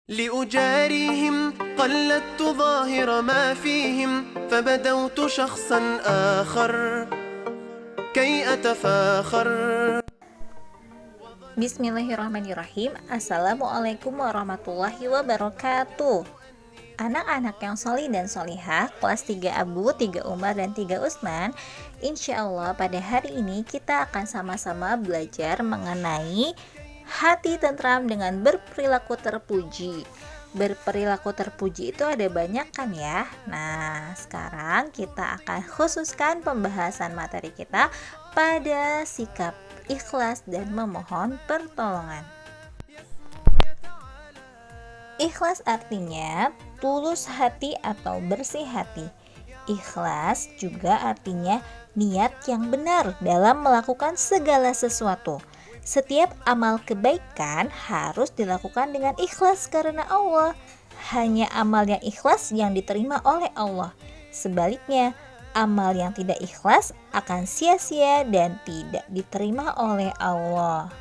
لأجاريهم قلدت ظاهر ما فيهم فبدوت شخصا آخر كي أتفاخر. Bismillahirrahmanirrahim. Assalamualaikum warahmatullahi wabarakatuh. Anak-anak yang solih dan solihah, kelas 3 Abu, 3 Umar, dan 3 Usman, insya Allah pada hari ini kita akan sama-sama belajar mengenai hati tentram dengan berperilaku terpuji. Berperilaku terpuji itu ada banyak kan ya. Nah, sekarang kita akan khususkan pembahasan materi kita pada sikap ikhlas dan memohon pertolongan. Ikhlas artinya tulus hati atau bersih hati. Ikhlas juga artinya niat yang benar dalam melakukan segala sesuatu. Setiap amal kebaikan harus dilakukan dengan ikhlas karena Allah. Hanya amal yang ikhlas yang diterima oleh Allah. Sebaliknya, amal yang tidak ikhlas akan sia-sia dan tidak diterima oleh Allah.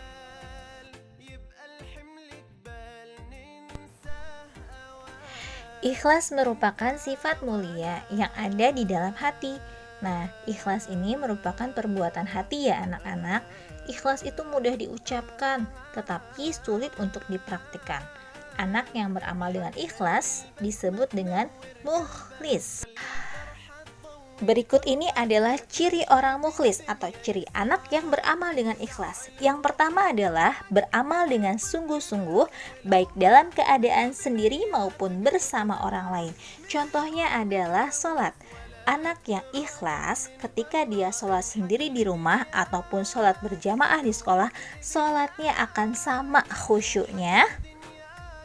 Ikhlas merupakan sifat mulia yang ada di dalam hati. Nah, ikhlas ini merupakan perbuatan hati ya anak-anak. Ikhlas itu mudah diucapkan, tetapi sulit untuk dipraktikkan. Anak yang beramal dengan ikhlas disebut dengan mukhlis. Berikut ini adalah ciri orang mukhlis atau ciri anak yang beramal dengan ikhlas. Yang pertama adalah beramal dengan sungguh-sungguh, baik dalam keadaan sendiri maupun bersama orang lain. Contohnya adalah sholat. Anak yang ikhlas ketika dia sholat sendiri di rumah ataupun sholat berjamaah di sekolah, sholatnya akan sama khusyuknya,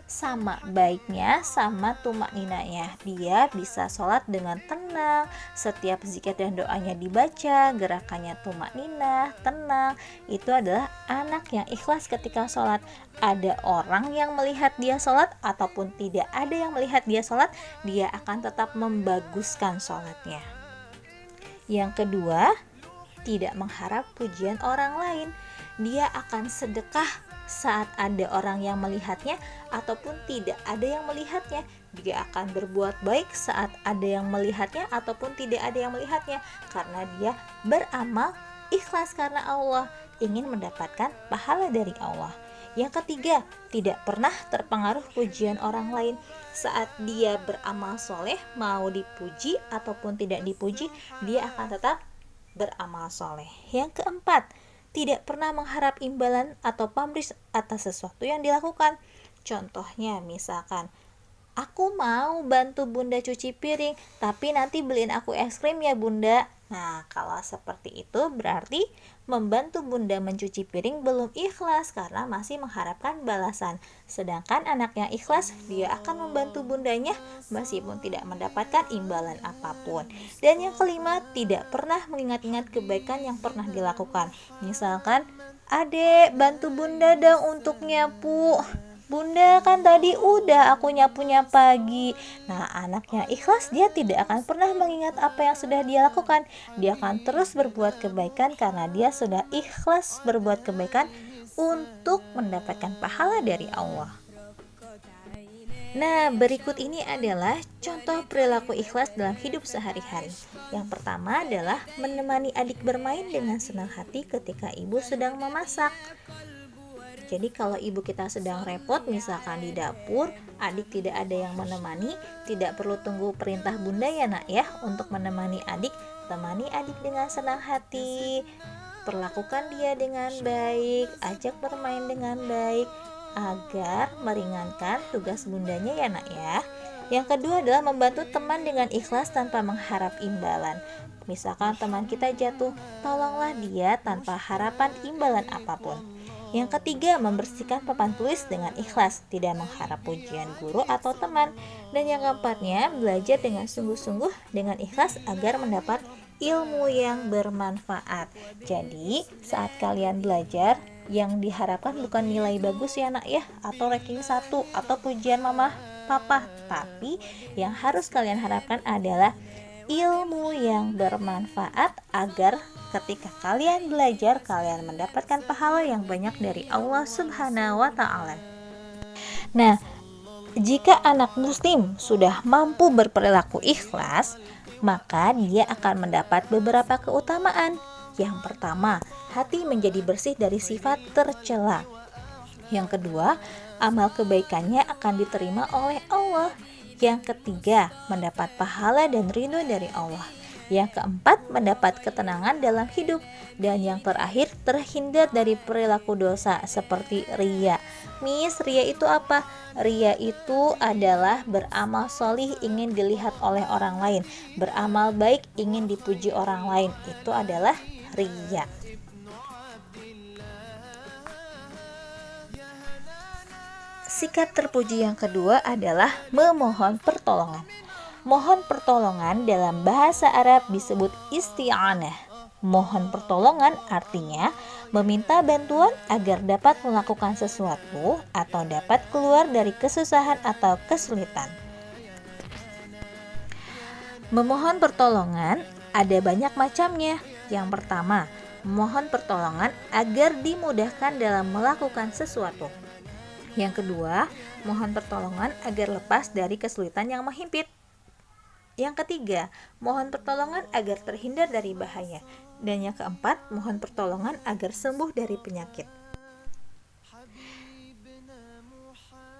sama baiknya, sama tumakninanya. Dia bisa sholat dengan tenang, setiap zikir dan doanya dibaca, gerakannya tumakninah, tenang. Itu adalah anak yang ikhlas ketika sholat. Ada orang yang melihat dia sholat ataupun tidak ada yang melihat dia sholat, dia akan tetap membaguskan sholatnya. Yang kedua, tidak mengharap pujian orang lain. Dia akan sedekah saat ada orang yang melihatnya ataupun tidak ada yang melihatnya. Dia akan berbuat baik saat ada yang melihatnya ataupun tidak ada yang melihatnya, karena dia beramal ikhlas karena Allah, ingin mendapatkan pahala dari Allah. Yang ketiga, tidak pernah terpengaruh pujian orang lain. Saat dia beramal soleh, mau dipuji ataupun tidak dipuji, dia akan tetap beramal soleh. Yang keempat, tidak pernah mengharap imbalan atau pamrih atas sesuatu yang dilakukan. Contohnya misalkan, aku mau bantu bunda cuci piring, tapi nanti beliin aku es krim ya bunda. Nah, kalau seperti itu berarti membantu bunda mencuci piring belum ikhlas karena masih mengharapkan balasan. Sedangkan anak yang ikhlas, dia akan membantu bundanya meskipun tidak mendapatkan imbalan apapun. Dan yang kelima, tidak pernah mengingat-ingat kebaikan yang pernah dilakukan. Misalkan, adek bantu bunda dong untuk nyapu. Bunda kan tadi udah aku nyapunya pagi. Nah, anaknya ikhlas, dia tidak akan pernah mengingat apa yang sudah dia lakukan. Dia akan terus berbuat kebaikan karena dia sudah ikhlas berbuat kebaikan untuk mendapatkan pahala dari Allah. Nah, berikut ini adalah contoh perilaku ikhlas dalam hidup sehari-hari. Yang pertama adalah menemani adik bermain dengan senang hati ketika ibu sedang memasak. Jadi kalau ibu kita sedang repot misalkan di dapur, adik tidak ada yang menemani, tidak perlu tunggu perintah bunda ya nak ya untuk menemani adik. Temani adik dengan senang hati, perlakukan dia dengan baik, ajak bermain dengan baik agar meringankan tugas bundanya ya nak ya. Yang kedua adalah membantu teman dengan ikhlas tanpa mengharap imbalan. Misalkan teman kita jatuh, tolonglah dia tanpa harapan imbalan apapun. Yang ketiga, membersihkan papan tulis dengan ikhlas, tidak mengharap pujian guru atau teman. Dan yang keempatnya, belajar dengan sungguh-sungguh dengan ikhlas agar mendapat ilmu yang bermanfaat. Jadi, saat kalian belajar, yang diharapkan bukan nilai bagus ya nak ya, atau ranking 1 atau pujian mama papa, tapi yang harus kalian harapkan adalah ilmu yang bermanfaat agar ketika kalian belajar, kalian mendapatkan pahala yang banyak dari Allah Subhanahu wa Ta'ala. Nah, Jika anak muslim sudah mampu berperilaku ikhlas, maka dia akan mendapat beberapa keutamaan. Yang pertama, hati menjadi bersih dari sifat tercela. Yang kedua, amal kebaikannya akan diterima oleh Allah. Yang ketiga, mendapat pahala dan ridho dari Allah. Yang keempat, mendapat ketenangan dalam hidup. Dan yang terakhir, terhindar dari perilaku dosa seperti ria. Miss, ria itu apa? Ria itu adalah beramal solih ingin dilihat oleh orang lain. Beramal baik ingin dipuji orang lain. Itu adalah ria. Sikap terpuji yang kedua adalah memohon pertolongan. Mohon pertolongan dalam bahasa Arab disebut isti'anah. Mohon pertolongan artinya meminta bantuan agar dapat melakukan sesuatu atau dapat keluar dari kesusahan atau kesulitan. Memohon pertolongan ada banyak macamnya. Yang pertama, mohon pertolongan agar dimudahkan dalam melakukan sesuatu. Yang kedua, mohon pertolongan agar lepas dari kesulitan yang menghimpit. Yang ketiga, mohon pertolongan agar terhindar dari bahaya. Dan yang keempat, mohon pertolongan agar sembuh dari penyakit.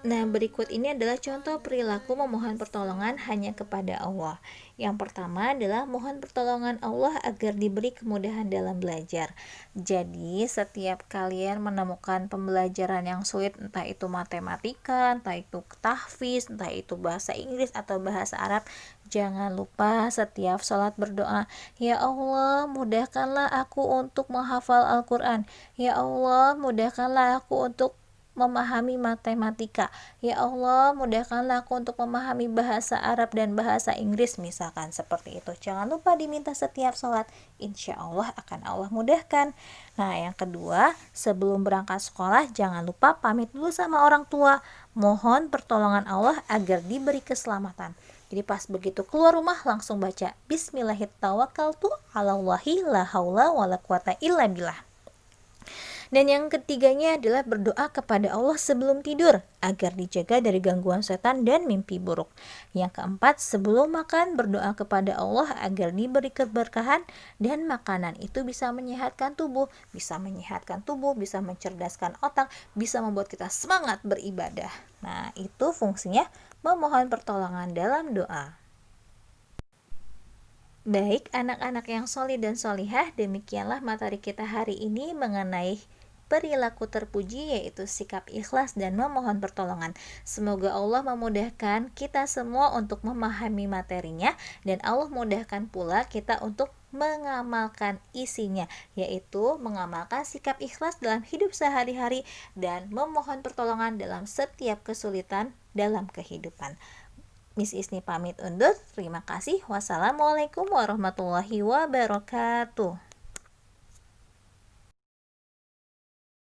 Nah, berikut ini adalah contoh perilaku memohon pertolongan hanya kepada Allah. Yang pertama adalah mohon pertolongan Allah agar diberi kemudahan dalam belajar. Jadi, setiap kalian menemukan pembelajaran yang sulit, entah itu matematika, entah itu tahfiz, entah itu bahasa Inggris atau bahasa Arab, jangan lupa setiap sholat berdoa, "Ya Allah, mudahkanlah aku untuk menghafal Al-Quran. Ya Allah, mudahkanlah aku untuk memahami matematika. Ya Allah, mudahkanlah aku untuk memahami bahasa Arab dan bahasa Inggris," misalkan seperti itu. Jangan lupa diminta setiap sholat, insya Allah akan Allah mudahkan. Nah, yang kedua, sebelum berangkat sekolah jangan lupa pamit dulu sama orang tua. Mohon pertolongan Allah agar diberi keselamatan. Jadi pas begitu keluar rumah langsung baca Bismillahirrahmanirrahim, la haula wala quwata illa billah. Dan yang ketiganya adalah berdoa kepada Allah sebelum tidur agar dijaga dari gangguan setan dan mimpi buruk. Yang keempat, sebelum makan berdoa kepada Allah agar diberi keberkahan dan makanan itu bisa menyehatkan tubuh, bisa mencerdaskan otak, bisa membuat kita semangat beribadah. Nah, itu fungsinya memohon pertolongan dalam doa. Baik anak-anak yang solih dan solihah, demikianlah materi kita hari ini mengenai perilaku terpuji, yaitu sikap ikhlas dan memohon pertolongan. Semoga Allah memudahkan kita semua untuk memahami materinya, dan Allah mudahkan pula kita untuk mengamalkan isinya, yaitu mengamalkan sikap ikhlas dalam hidup sehari-hari dan memohon pertolongan dalam setiap kesulitan dalam kehidupan. Miss Isni pamit undur. Terima kasih. Wassalamualaikum warahmatullahi wabarakatuh.